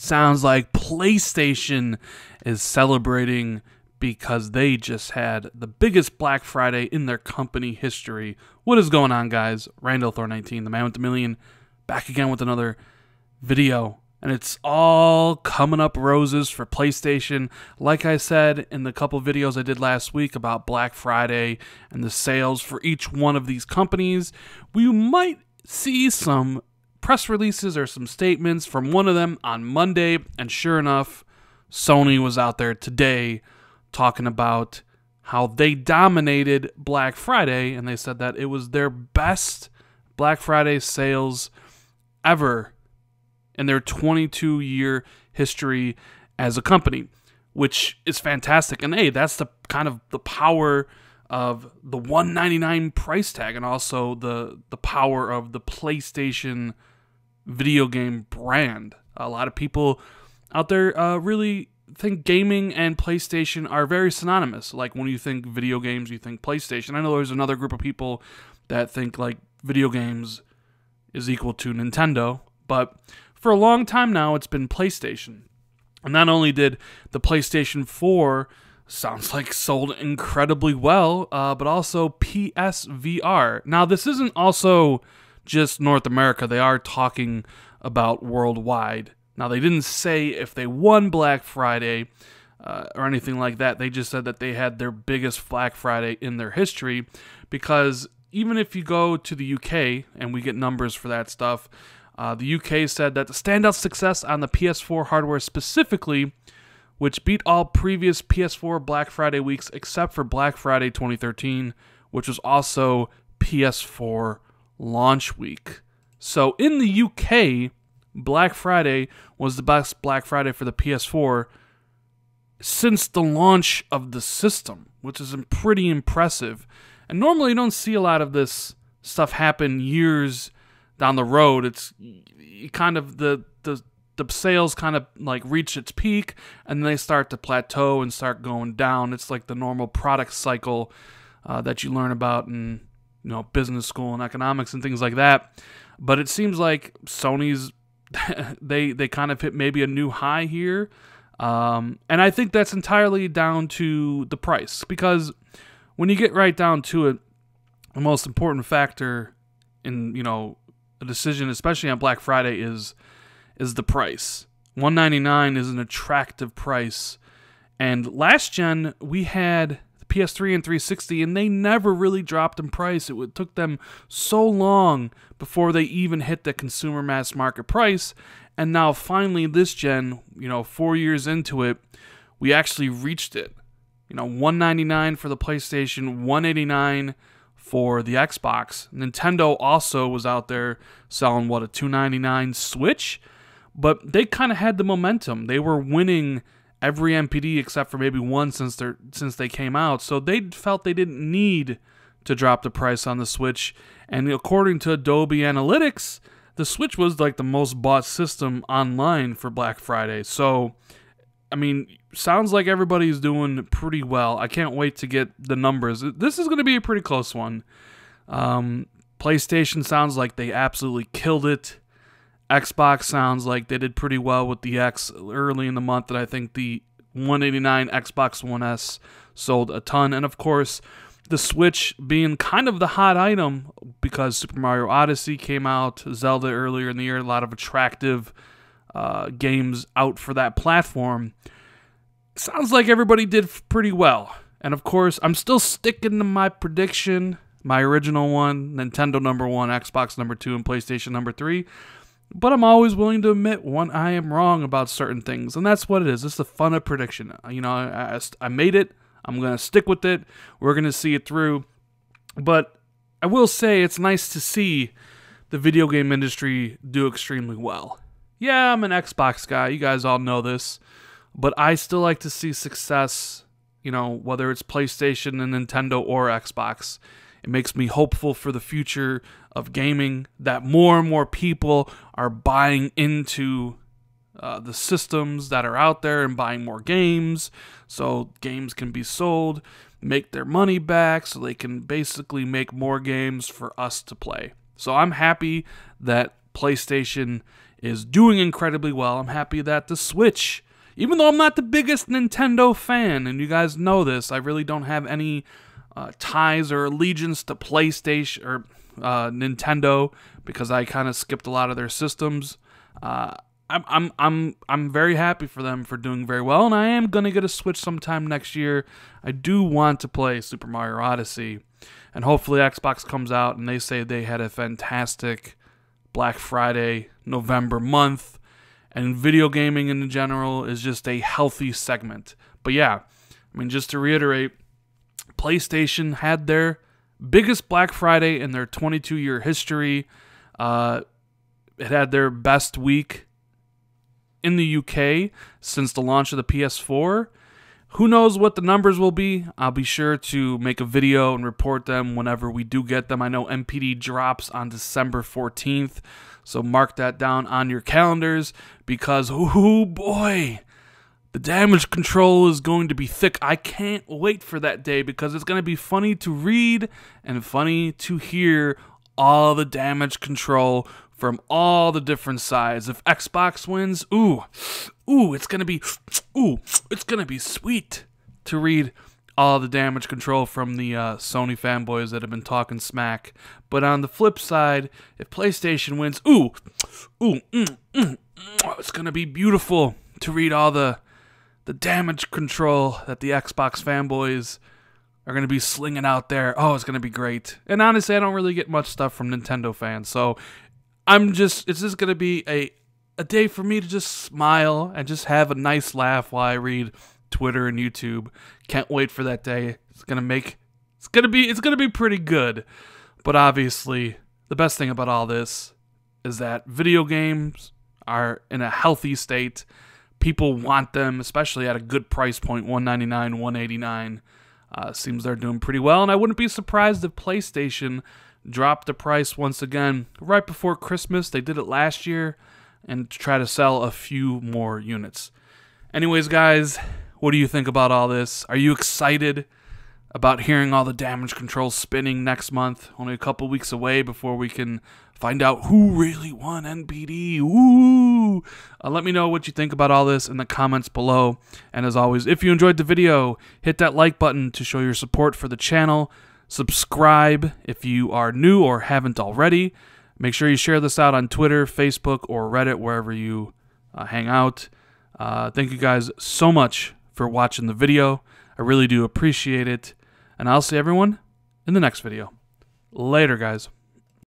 sounds like PlayStation is celebrating because they just had the biggest Black Friday in their company history. What is going on, guys? Randall Thor 19, the man with the million, back again with another video. And it's all coming up roses for PlayStation. Like I said in the couple videos I did last week about Black Friday and the sales for each one of these companies, we might see some press releases or some statements from one of them on Monday. And sure enough, Sony was out there today talking about how they dominated Black Friday, and they said that it was their best Black Friday sales ever in their 22-year history as a company, which is fantastic. And hey, that's the kind of the power of the $199 price tag, and also the power of the PlayStation video game brand. A lot of people out there really think gaming and PlayStation are very synonymous. Like when you think video games, you think PlayStation. I know there's another group of people that think like video games is equal to Nintendo, but for a long time now, it's been PlayStation. And not only did the PlayStation 4 sounds like sold incredibly well, but also PSVR. Now, this isn't also just North America. They are talking about worldwide. Now, they didn't say if they won Black Friday or anything like that. They just said that they had their biggest Black Friday in their history, because even if you go to the UK, and we get numbers for that stuff, the UK said that the standout success on the PS4 hardware specifically, which beat all previous PS4 Black Friday weeks except for Black Friday 2013, which was also PS4 launch week. So in the UK, Black Friday was the best Black Friday for the PS4 since the launch of the system, which is pretty impressive. And normally you don't see a lot of this stuff happen years down the road. It's kind of the sales kind of like reach its peak, and then they start to plateau and start going down. It's like the normal product cycle that you learn about in business school and economics and things like that. But it seems like Sony's they kind of hit maybe a new high here, and I think that's entirely down to the price, because when you get right down to it, the most important factor in a decision, especially on Black Friday, is the price. $199 is an attractive price, and last gen we had the PS3 and 360, and they never really dropped in price. It took them so long before they even hit the consumer mass market price, and now finally this gen, 4 years into it, we actually reached it. $199 for the PlayStation, $189 for the Xbox. Nintendo also was out there selling a $299 Switch, but they kind of had the momentum. They were winning every NPD except for maybe one since they came out, so they felt they didn't need to drop the price on the Switch. And according to Adobe Analytics, the Switch was like the most bought system online for Black Friday. So I mean, sounds like everybody's doing pretty well. I can't wait to get the numbers. This is going to be a pretty close one. PlayStation sounds like they absolutely killed it. Xbox sounds like they did pretty well with the X early in the month, and I think the $189 Xbox One S sold a ton. And of course, the Switch being kind of the hot item because Super Mario Odyssey came out, Zelda earlier in the year, a lot of attractive games out for that platform. Sounds like everybody did pretty well. And of course, I'm still sticking to my prediction, my original one, Nintendo number 1, Xbox number 2, and PlayStation number 3. But I'm always willing to admit when I am wrong about certain things, and that's what it is. It's the fun of prediction. I made it. I'm going to stick with it. We're going to see it through. But I will say it's nice to see the video game industry do extremely well. Yeah, I'm an Xbox guy. You guys all know this. But I still like to see success, whether it's PlayStation and Nintendo or Xbox. It makes me hopeful for the future of gaming, that more and more people are buying into the systems that are out there and buying more games, so games can be sold, make their money back, so they can basically make more games for us to play. So I'm happy that PlayStation is doing incredibly well. I'm happy that the Switch, even though I'm not the biggest Nintendo fan, and you guys know this, I really don't have any ties or allegiance to PlayStation or Nintendo because I kind of skipped a lot of their systems. I'm very happy for them for doing very well, and I am gonna get a Switch sometime next year. I do want to play Super Mario Odyssey, and hopefully Xbox comes out and they say they had a fantastic Black Friday November month, and video gaming in general is just a healthy segment. But yeah, I mean, just to reiterate, PlayStation had their biggest Black Friday in their 22-year history. It had their best week in the UK since the launch of the PS4. Who knows what the numbers will be? I'll be sure to make a video and report them whenever we do get them. I know MPD drops on December 14th, so mark that down on your calendars because, oh boy, the damage control is going to be thick. I can't wait for that day because it's going to be funny to read and funny to hear all the damage control from all the different sides. If Xbox wins, it's gonna be sweet to read all the damage control from the Sony fanboys that have been talking smack. But on the flip side, if PlayStation wins, it's gonna be beautiful to read all the damage control that the Xbox fanboys are gonna be slinging out there. Oh, it's gonna be great. And honestly, I don't really get much stuff from Nintendo fans, so it's just going to be a day for me to just smile and just have a nice laugh while I read Twitter and YouTube. Can't wait for that day. It's going to be pretty good. But obviously, the best thing about all this is that video games are in a healthy state. People want them, especially at a good price point, $199, $189. Seems they're doing pretty well, and I wouldn't be surprised if PlayStation dropped the price once again right before Christmas. They did it last year and try to sell a few more units. Anyways, guys, what do you think about all this? Are you excited about hearing all the damage control spinning next month? Only a couple weeks away before we can find out who really won NPD. Ooh! Let me know what you think about all this in the comments below. And as always, if you enjoyed the video, hit that like button to show your support for the channel. Subscribe if you are new or haven't already. Make sure you share this out on Twitter, Facebook, or Reddit, wherever you hang out. Thank you guys so much for watching the video. I really do appreciate it. And I'll see everyone in the next video. Later, guys.